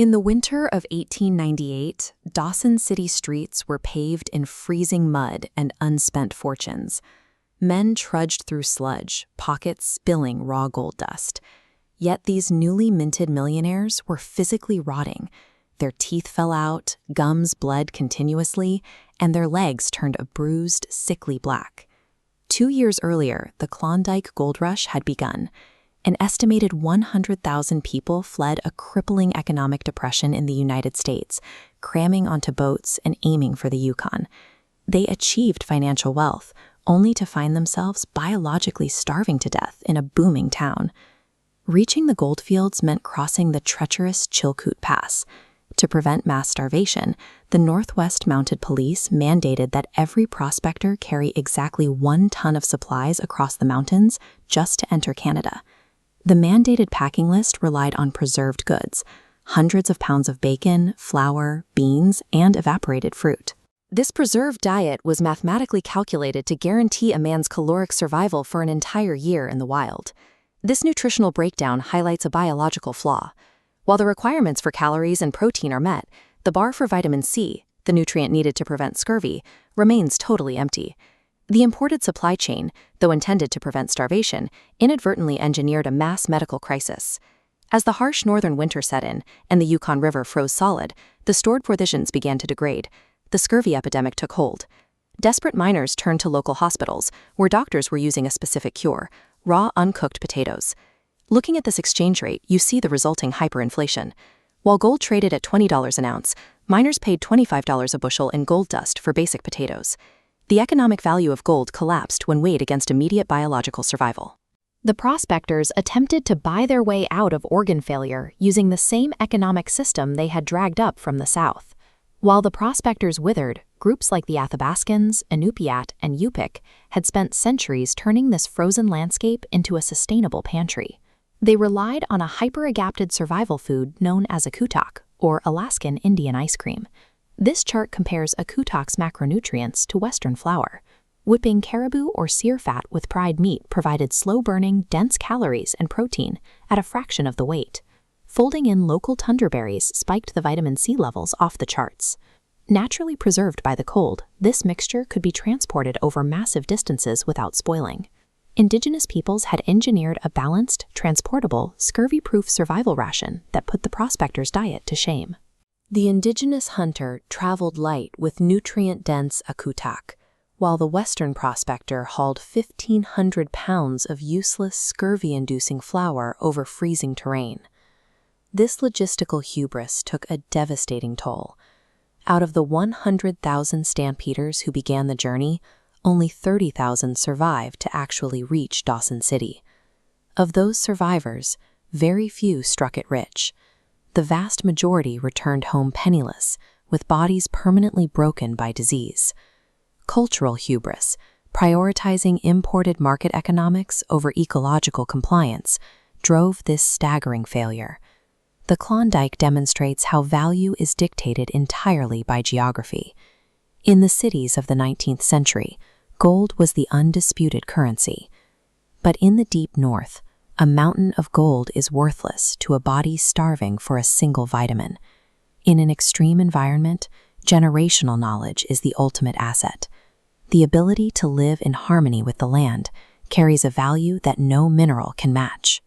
In the winter of 1898, Dawson City streets were paved in freezing mud and unspent fortunes. Men trudged through sludge, pockets spilling raw gold dust. Yet these newly minted millionaires were physically rotting. Their teeth fell out, gums bled continuously, and their legs turned a bruised, sickly black. 2 years earlier, the Klondike Gold Rush had begun. An estimated 100,000 people fled a crippling economic depression in the United States, cramming onto boats and aiming for the Yukon. They achieved financial wealth, only to find themselves biologically starving to death in a booming town. Reaching the goldfields meant crossing the treacherous Chilkoot Pass. To prevent mass starvation, the Northwest Mounted Police mandated that every prospector carry exactly 1 ton of supplies across the mountains just to enter Canada. The mandated packing list relied on preserved goods, hundreds of pounds of bacon, flour, beans, and evaporated fruit. This preserved diet was mathematically calculated to guarantee a man's caloric survival for an entire year in the wild. This nutritional breakdown highlights a biological flaw. While the requirements for calories and protein are met, the bar for vitamin C, the nutrient needed to prevent scurvy, remains totally empty. The imported supply chain, though intended to prevent starvation, inadvertently engineered a mass medical crisis. As the harsh northern winter set in and the Yukon River froze solid, the stored provisions began to degrade. The scurvy epidemic took hold. Desperate miners turned to local hospitals, where doctors were using a specific cure: raw, uncooked potatoes. Looking at this exchange rate, you see the resulting hyperinflation. While gold traded at $20 an ounce, miners paid $25 a bushel in gold dust for basic potatoes. The economic value of gold collapsed when weighed against immediate biological survival. The prospectors attempted to buy their way out of organ failure using the same economic system they had dragged up from the south. While the prospectors withered, groups like the Athabascans, Inupiat, and Yupik had spent centuries turning this frozen landscape into a sustainable pantry. They relied on a hyper-adapted survival food known as akutak, or Alaskan Indian ice cream. This chart compares akutak's macronutrients to Western flour. Whipping caribou or seer fat with fried meat provided slow-burning, dense calories and protein at a fraction of the weight. Folding in local tundra berries spiked the vitamin C levels off the charts. Naturally preserved by the cold, this mixture could be transported over massive distances without spoiling. Indigenous peoples had engineered a balanced, transportable, scurvy-proof survival ration that put the prospectors' diet to shame. The indigenous hunter traveled light with nutrient-dense akutak, while the Western prospector hauled 1,500 pounds of useless, scurvy-inducing flour over freezing terrain. This logistical hubris took a devastating toll. Out of the 100,000 stampeders who began the journey, only 30,000 survived to actually reach Dawson City. Of those survivors, very few struck it rich. The vast majority returned home penniless, with bodies permanently broken by disease. Cultural hubris, prioritizing imported market economics over ecological compliance, drove this staggering failure. The Klondike demonstrates how value is dictated entirely by geography. In the cities of the 19th century, gold was the undisputed currency. But in the deep north, a mountain of gold is worthless to a body starving for a single vitamin. In an extreme environment, generational knowledge is the ultimate asset. The ability to live in harmony with the land carries a value that no mineral can match.